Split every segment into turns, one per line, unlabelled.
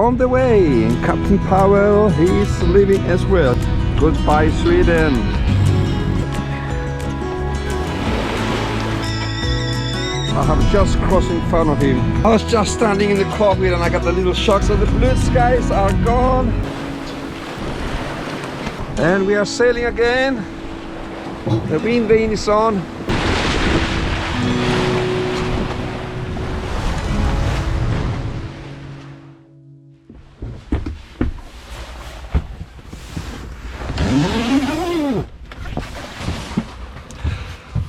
on the way. And Captain Powell, he's leaving as well. Goodbye, Sweden. I have just crossed in front of him. I was just standing in the cockpit and I got the little shock. So the blue skies are gone. And we are sailing again. The wind vane is on.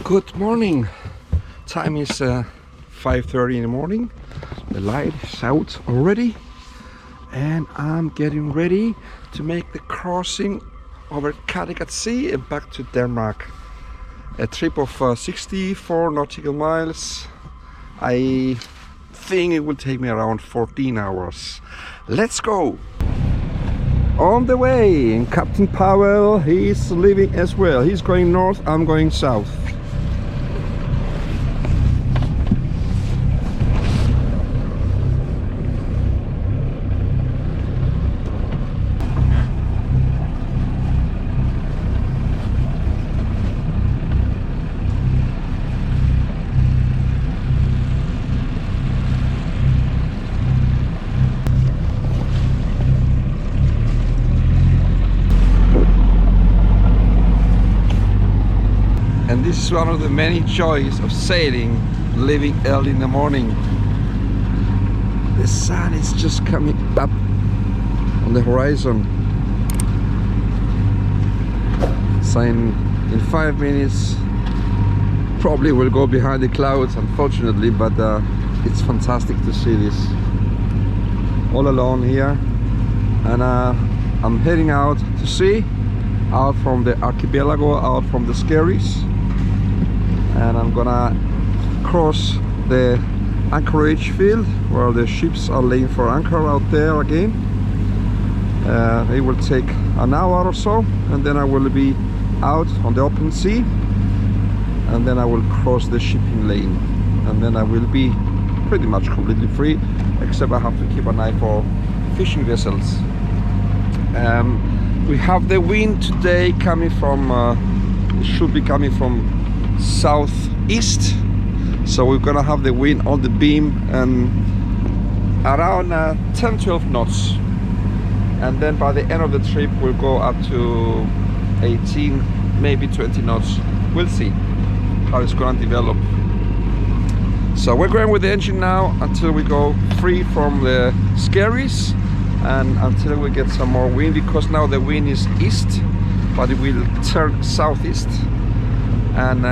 Good morning. Time is 5:30 in the morning. The light is out already and I'm getting ready to make the crossing over Kattegat Sea and back to Denmark. A trip of 64 nautical miles. I think it will take me around 14 hours. Let's go! On the way, and Captain Powell, he's leaving as well. He's going north, I'm going south. And this is one of the many joys of sailing, leaving early in the morning. The sun is just coming up on the horizon. So in 5 minutes, probably will go behind the clouds, unfortunately, but it's fantastic to see this all alone here. And I'm heading out to sea, out from the archipelago, out from the Skerries. And I'm gonna cross the anchorage field where the ships are laying for anchor out there again. It will take an hour or so, and then I will be out on the open sea, and then I will cross the shipping lane, and then I will be pretty much completely free, except I have to keep an eye for fishing vessels. We have the wind today coming from, it should be coming from southeast, so we're gonna have the wind on the beam and around 10-12 knots, and then by the end of the trip we'll go up to 18, maybe 20 knots. We'll see how it's gonna develop. So we're going with the engine now until we go free from the Skerries and until we get some more wind, because now the wind is east but it will turn southeast. And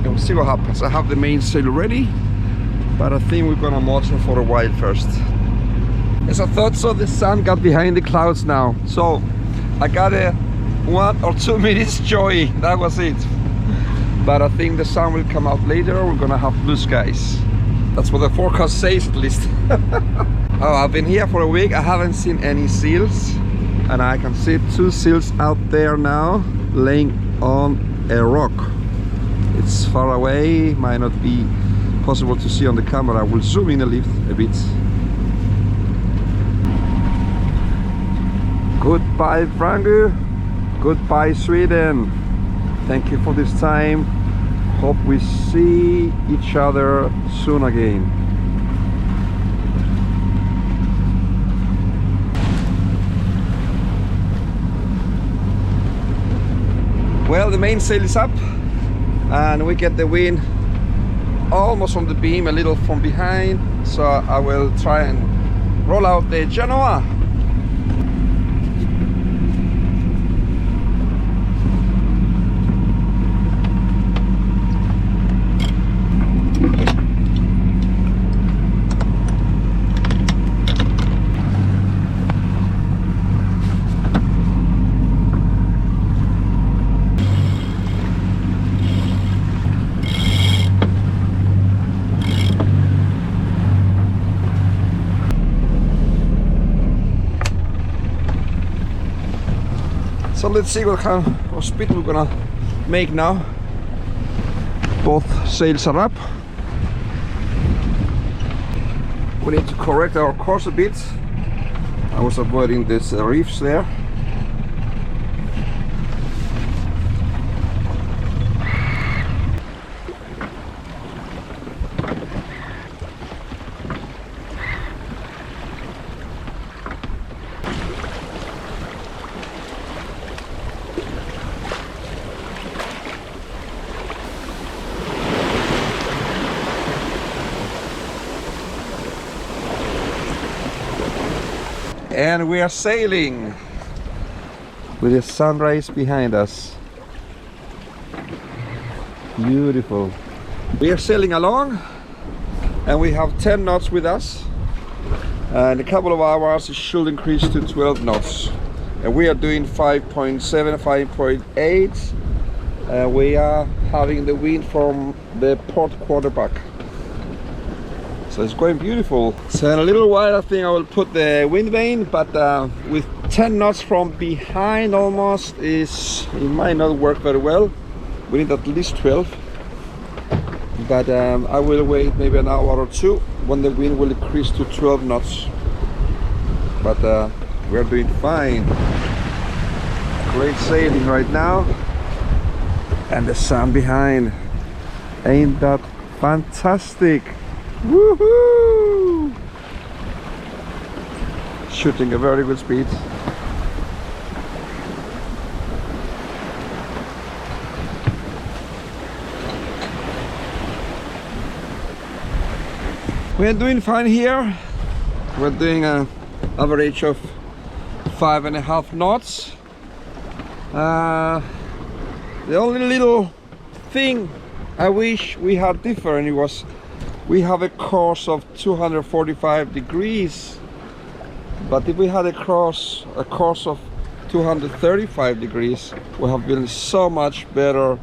we'll see what happens. I have the mainsail ready, but I think we're gonna motor for a while first. As I thought, so the sun got behind the clouds now, so I got a 1 or 2 minutes joy. That was it. But I think the sun will come out later. We're gonna have blue skies. That's what the forecast says, at least. Oh, I've been here for a week. I haven't seen any seals, and I can see 2 seals out there now laying on a rock. It's far away, might not be possible to see on the camera. I will zoom in a bit. Goodbye, Frangu. Goodbye, Sweden. Thank you for this time. Hope we see each other soon again. Well, the mainsail is up and we get the wind almost on the beam, a little from behind, so I will try and roll out the Genoa. So let's see what kind of speed we're gonna make now. Both sails are up. We need to correct our course a bit. I was avoiding these reefs there. And we are sailing with the sunrise behind us. Beautiful. We are sailing along and we have 10 knots with us. And in a couple of hours it should increase to 12 knots. And we are doing 5.7, 5.8. We are having the wind from the port quarterback. So it's going beautiful. So in a little while I think I will put the wind vane, but with 10 knots from behind almost, it might not work very well. We need at least 12. But I will wait maybe an hour or two when the wind will increase to 12 knots. But we're doing fine. Great sailing right now. And the sun behind. Ain't that fantastic? Woohoo! Shooting a very good speed. We're doing fine here. We're doing an average of 5.5 knots. The only little thing I wish we had different was we have a course of 245 degrees, but if we had a course of 235 degrees, we have been so much better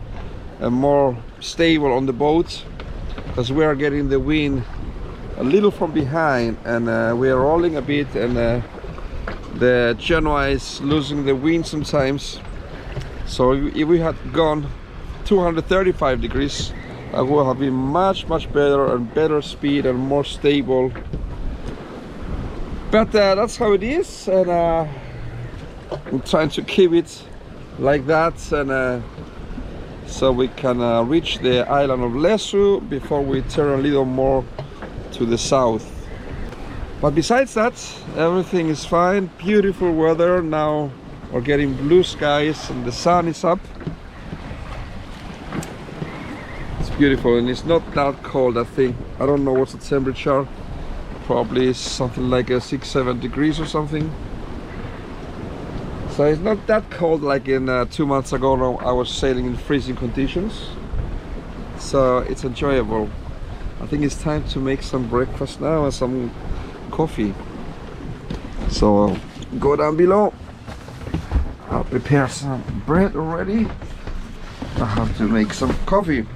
and more stable on the boat, because we are getting the wind a little from behind and we are rolling a bit, and the Genoa is losing the wind sometimes. So if we had gone 235 degrees, I would have been much better and better speed and more stable. But that's how it is, and I'm trying to keep it like that, and so we can reach the island of Lesu before we turn a little more to the south. But besides that, everything is fine. Beautiful weather. Now we're getting blue skies and the sun is up. Beautiful, and it's not that cold. I think, I don't know what's the temperature, probably something like 6-7 degrees or something. So it's not that cold like in 2 months ago. No, I was sailing in freezing conditions, so it's enjoyable. I think it's time to make some breakfast now and some coffee. So go down below. I'll prepare some bread already. I have to make some coffee.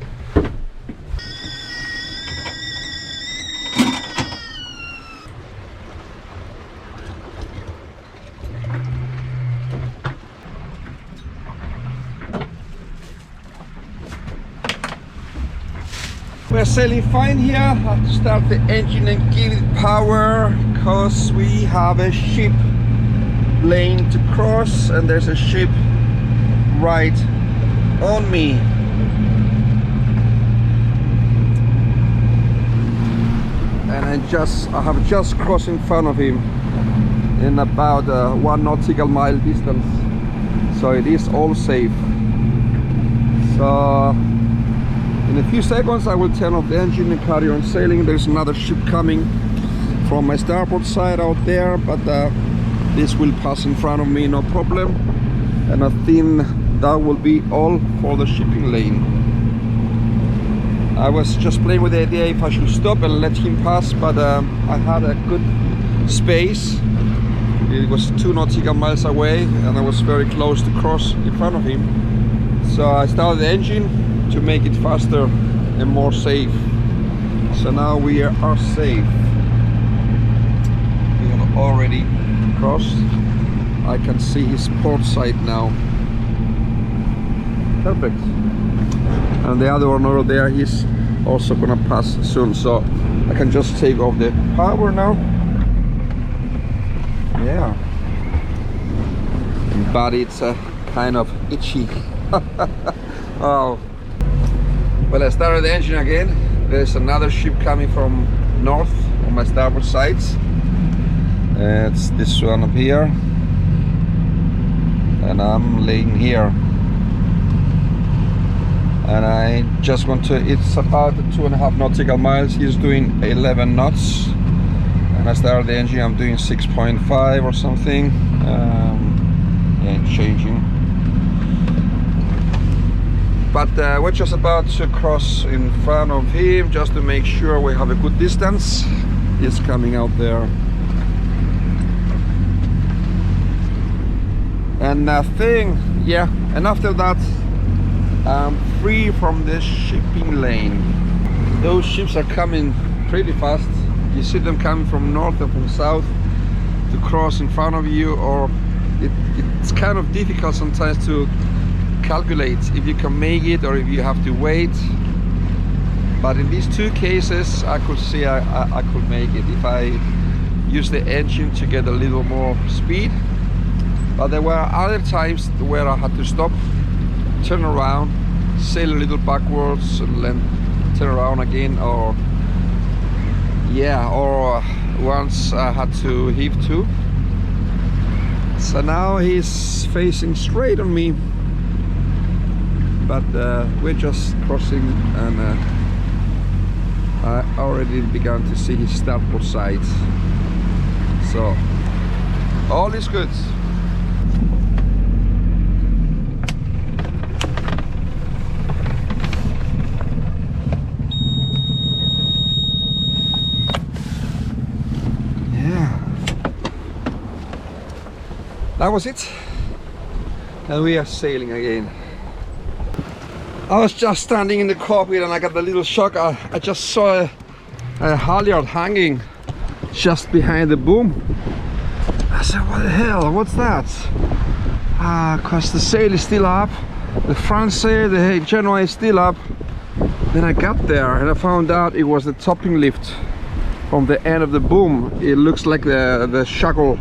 We're sailing fine here. I have to start the engine and give it power, because we have a ship lane to cross and there's a ship right on me. And I have just crossed in front of him in about 1 nautical mile distance, so it is all safe. So in a few seconds I will turn off the engine and carry on sailing. There's another ship coming from my starboard side out there, but this will pass in front of me, no problem. And I think that will be all for the shipping lane. I was just playing with the idea if I should stop and let him pass, but I had a good space. It was 2 nautical miles away and I was very close to cross in front of him. So I started the engine to make it faster and more safe. So now we are safe. We have already crossed. I can see his port side now. Perfect. And the other one over there, he's also gonna pass soon, so I can just take off the power now. Yeah, but it's kind of itchy. Oh, well, I started the engine again. There's another ship coming from north on my starboard sides. It's this one up here, and I'm laying here. And I just want to, it's about 2.5 nautical miles. He's doing 11 knots. And I started the engine, I'm doing 6.5 or something. And changing. But we're just about to cross in front of him just to make sure we have a good distance. He's coming out there. And yeah, and after that I'm free from the shipping lane. Those ships are coming pretty fast. You see them coming from north and from south to cross in front of you, or it's kind of difficult sometimes to calculate if you can make it or if you have to wait. But in these two cases I could see I could make it if I use the engine to get a little more speed. But there were other times where I had to stop, turn around, sail a little backwards and then turn around again, or yeah, or once I had to heave to. So now he's facing straight on me, but we're just crossing, and I already began to see his starboard side. So all is good. That was it, and we are sailing again. I was just standing in the cockpit and I got a little shock. I just saw a halyard hanging just behind the boom. I said, what the hell, what's that? Cause the sail is still up, the front sail, the genoa is still up. Then I got there and I found out it was the topping lift from the end of the boom. It looks like the shackle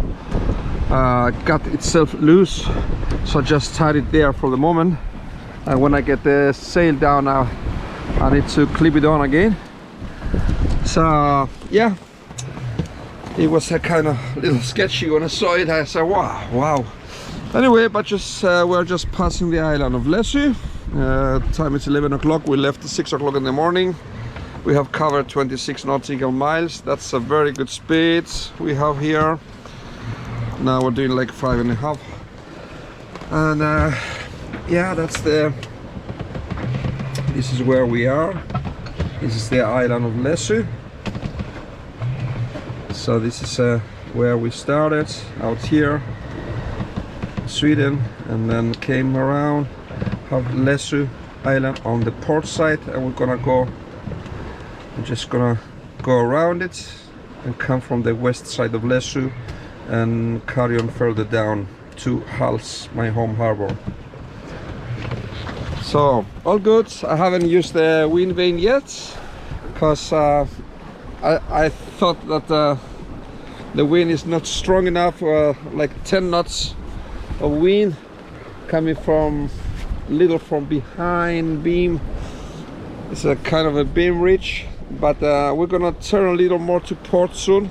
got itself loose, so I just tied it there for the moment, and when I get the sail down now I need to clip it on again. So yeah, it was a kind of little sketchy when I saw it. I said wow. Anyway, but just we're just passing the island of Lesy. Time is 11 o'clock. We left at 6 o'clock in the morning. We have covered 26 nautical miles. That's a very good speed we have here. Now we're doing like 5.5, and yeah, this is where we are. This is the island of Lesy. So this is where we started, out here, Sweden, and then came around, have Lesy island on the port side, and we're just gonna go around it and come from the west side of Lesy and carry on further down to Hals, my home harbor. So all good. I haven't used the wind vane yet because I thought that the wind is not strong enough, like 10 knots of wind coming from little from behind beam. It's a kind of a beam ridge, but we're gonna turn a little more to port soon,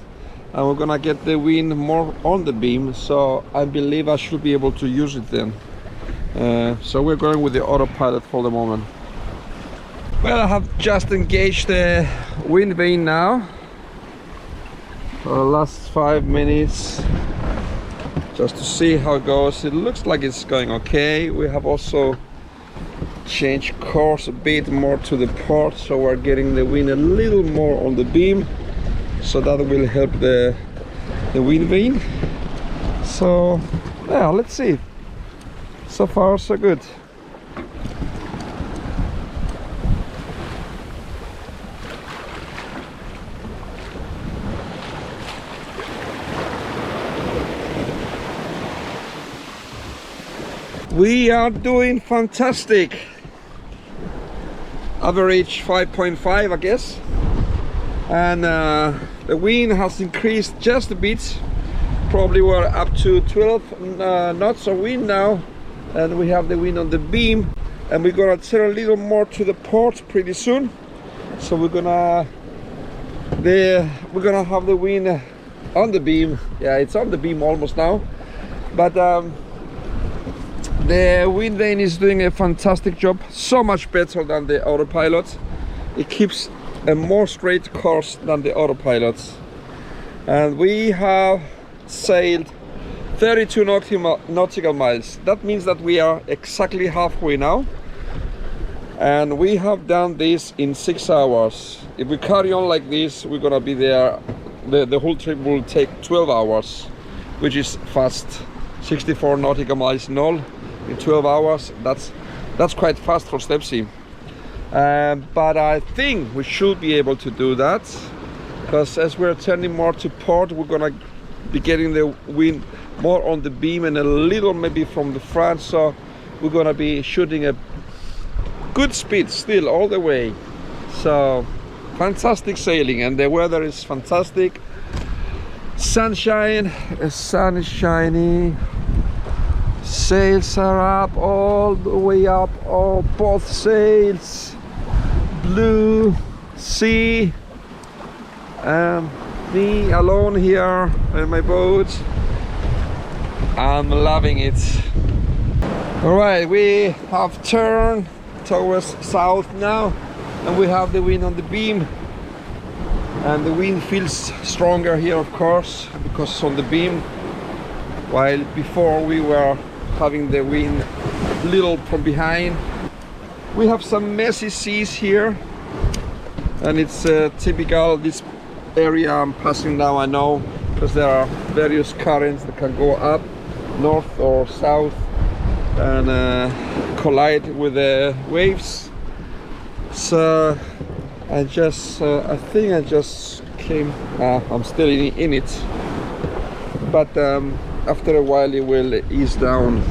and we're gonna get the wind more on the beam, so I believe I should be able to use it then. So we're going with the autopilot for the moment. Well, I have just engaged the wind vane now for the last 5 minutes, just to see how it goes. It looks like it's going okay. We have also changed course a bit more to the port, so we're getting the wind a little more on the beam, so that will help the wind vane. So yeah, let's see. So far so good. We are doing fantastic. Average 5.5, I guess, and the wind has increased just a bit, Probably we're up to 12 knots of wind now, and we have the wind on the beam, and we're gonna turn a little more to the port pretty soon. So we're gonna have the wind on the beam. Yeah, it's on the beam almost now, but the wind vane is doing a fantastic job, so much better than the autopilot. It keeps a more straight course than the autopilot, and we have sailed 32 nautical miles. That means that we are exactly halfway now, and we have done this in 6 hours. If we carry on like this, we're gonna be there. The whole trip will take 12 hours, which is fast. 64 nautical miles in all in 12 hours. That's quite fast for Stepsy. But I think we should be able to do that, because as we're turning more to port, we're gonna be getting the wind more on the beam and a little maybe from the front, so we're gonna be shooting a good speed still all the way. So fantastic sailing, and the weather is fantastic. Sunshine, the sun is shining, sails are up, all the way up, all both sails, blue sea, and me alone here in my boat. I'm loving it. All right, we have turned towards south now, and we have the wind on the beam, and the wind feels stronger here, of course, because it's on the beam, while before we were having the wind little from behind. We have some messy seas here, and it's typical this area I'm passing now, I know, because there are various currents that can go up north or south and collide with the waves. So I think I just came, I'm still in it, but after a while it will ease down.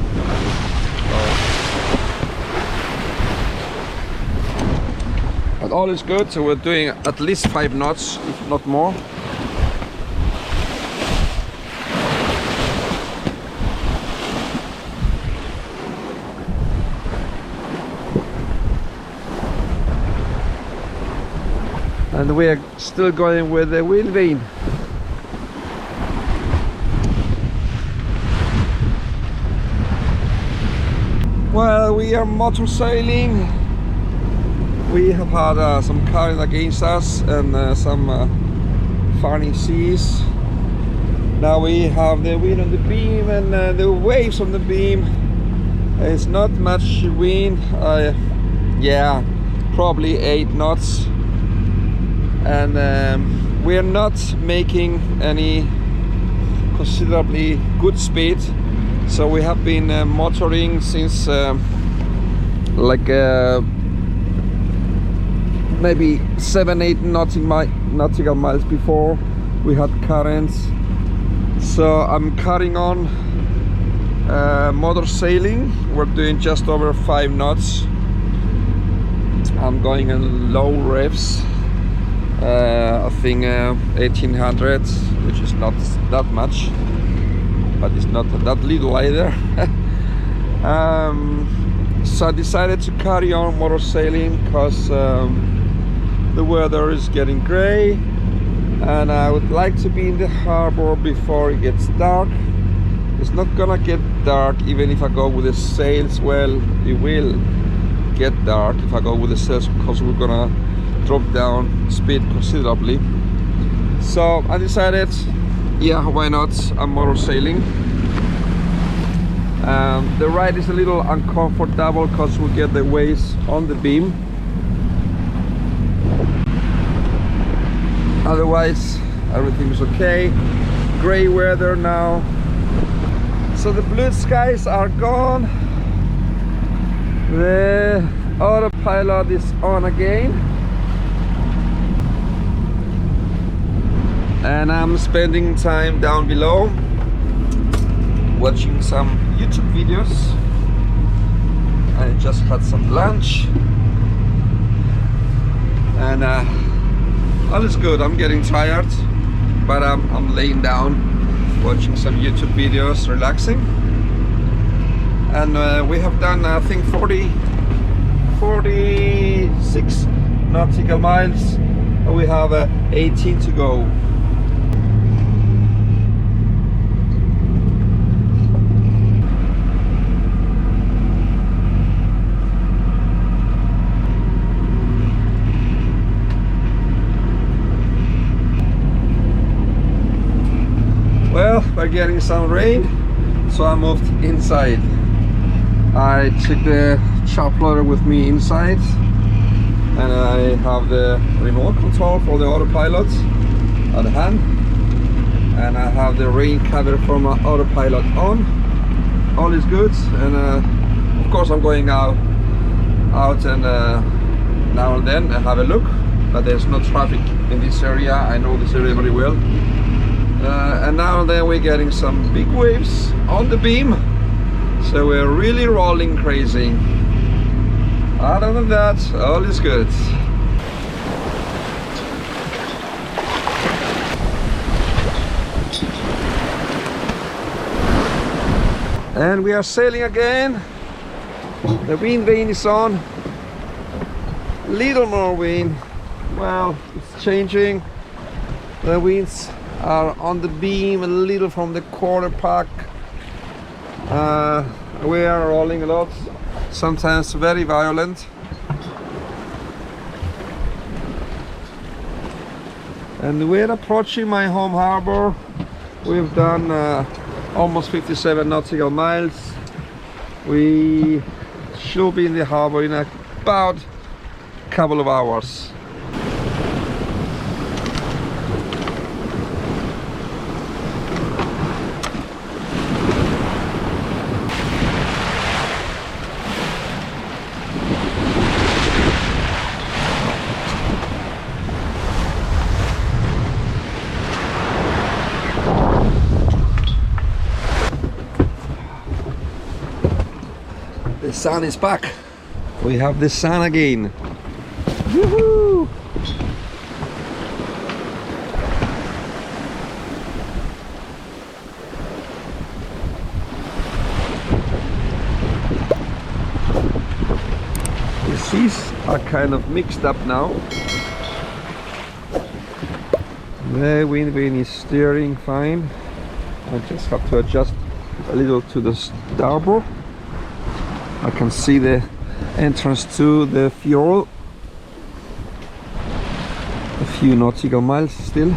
But all is good, so we're doing at least 5 knots, if not more. And we are still going with the wind vane. Well, we are motor sailing. We have had some current against us and some funny seas. Now we have the wind on the beam and the waves on the beam. It's not much wind. Yeah, probably 8 knots. And we are not making any considerably good speed. So we have been motoring since like maybe 7-8 nautical miles before we had currents. So I'm carrying on motor sailing. We're doing just over 5 knots. I'm going in low revs. I think 1800, which is not that much, but it's not that little either. So I decided to carry on motor sailing because the weather is getting gray, and I would like to be in the harbor before it gets dark. It's not gonna get dark even if I go with the sails. Well, it will get dark if I go with the sails, because we're gonna drop down speed considerably. So I decided, yeah, why not? I'm motor sailing. The ride is a little uncomfortable because we get the waves on the beam. Otherwise everything is okay. Gray weather now, so the blue skies are gone. The autopilot is on again, and I'm spending time down below watching some YouTube videos. I just had some lunch, and all is good. I'm getting tired, but I'm laying down watching some YouTube videos, relaxing. And we have done, I think, 46 nautical miles. We have 18 to go. Well, we're getting some rain, so I moved inside. I took the chop loader with me inside, and I have the remote control for the autopilot on the hand, and I have the rain cover from my autopilot on. All is good, and of course I'm going out and now and then I have a look, but there's no traffic in this area. I know this area very well. And now and then we're getting some big waves on the beam, so we're really rolling crazy. Other than that, all is good. And we are sailing again. The wind vane is on. Little more wind. Well, it's changing. The winds are on the beam a little from the quarter pack. We are rolling a lot, sometimes very violent. And we're approaching my home harbor. We've done almost 57 nautical miles. We should be in the harbor in about a couple of hours. The sun is back. We have the sun again. Woohoo! The seas are kind of mixed up now. The wind vane is steering fine. I just have to adjust a little to the starboard. I can see the entrance to the fjord. A few nautical miles still.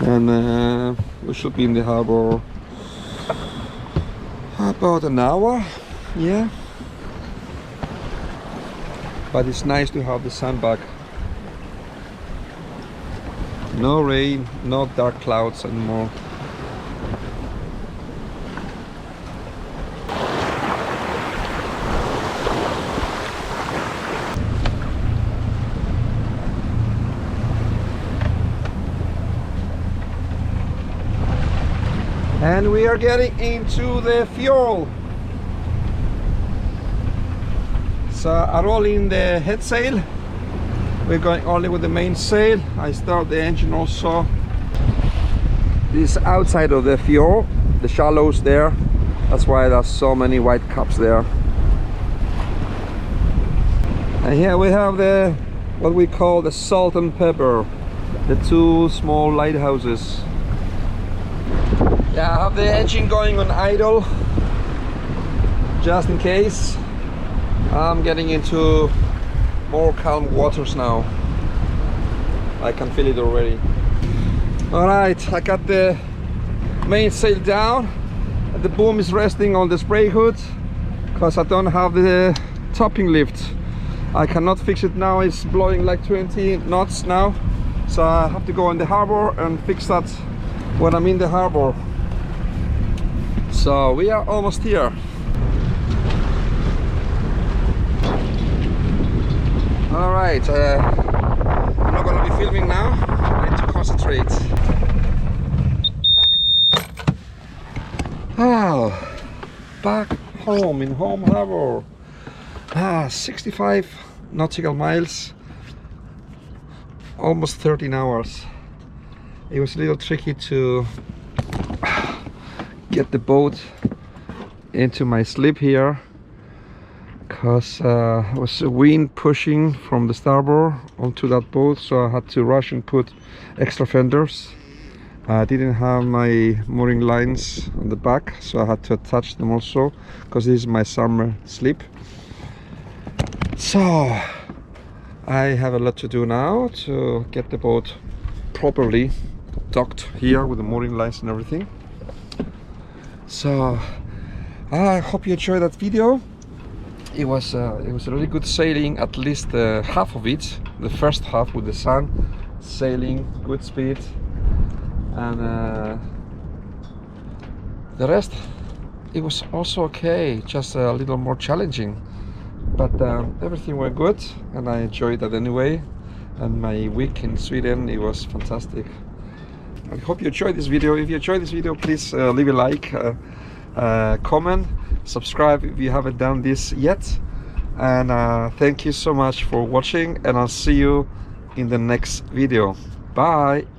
And we should be in the harbor about an hour, yeah. But it's nice to have the sun back. No rain, no dark clouds anymore. And we are getting into the fjord. So I roll in the head sail. We're going only with the main sail. I start the engine also. This is outside of the fjord, the shallows there. That's why there's so many white caps there. And here we have the what we call the salt and pepper, the two small lighthouses. Yeah, I have the engine going on idle, just in case. I'm getting into more calm waters now. I can feel it already. Alright, I got the main sail down. The boom is resting on the spray hood because I don't have the topping lift. I cannot fix it now, it's blowing like 20 knots now. So I have to go in the harbor and fix that when I'm in the harbor. So we are almost here. Alright, I'm not gonna be filming now. I need to concentrate. Oh, back home in home harbor. 65 nautical miles, almost 13 hours. it was a little tricky to get the boat into my slip here, because it was a wind pushing from the starboard onto that boat, so I had to rush and put extra fenders. I didn't have my mooring lines on the back, so I had to attach them also, because this is my summer slip. So I have a lot to do now to get the boat properly docked here with the mooring lines and everything. So I hope you enjoyed that video. It was a really good sailing, at least half of it, the first half with the sun, sailing, good speed, and the rest, it was also okay, just a little more challenging, but everything went good and I enjoyed that anyway. And my week in Sweden, it was fantastic. I hope you enjoyed this video. If you enjoyed this video, please leave a like, comment, subscribe if you haven't done this yet, and thank you so much for watching, and I'll see you in the next video. Bye.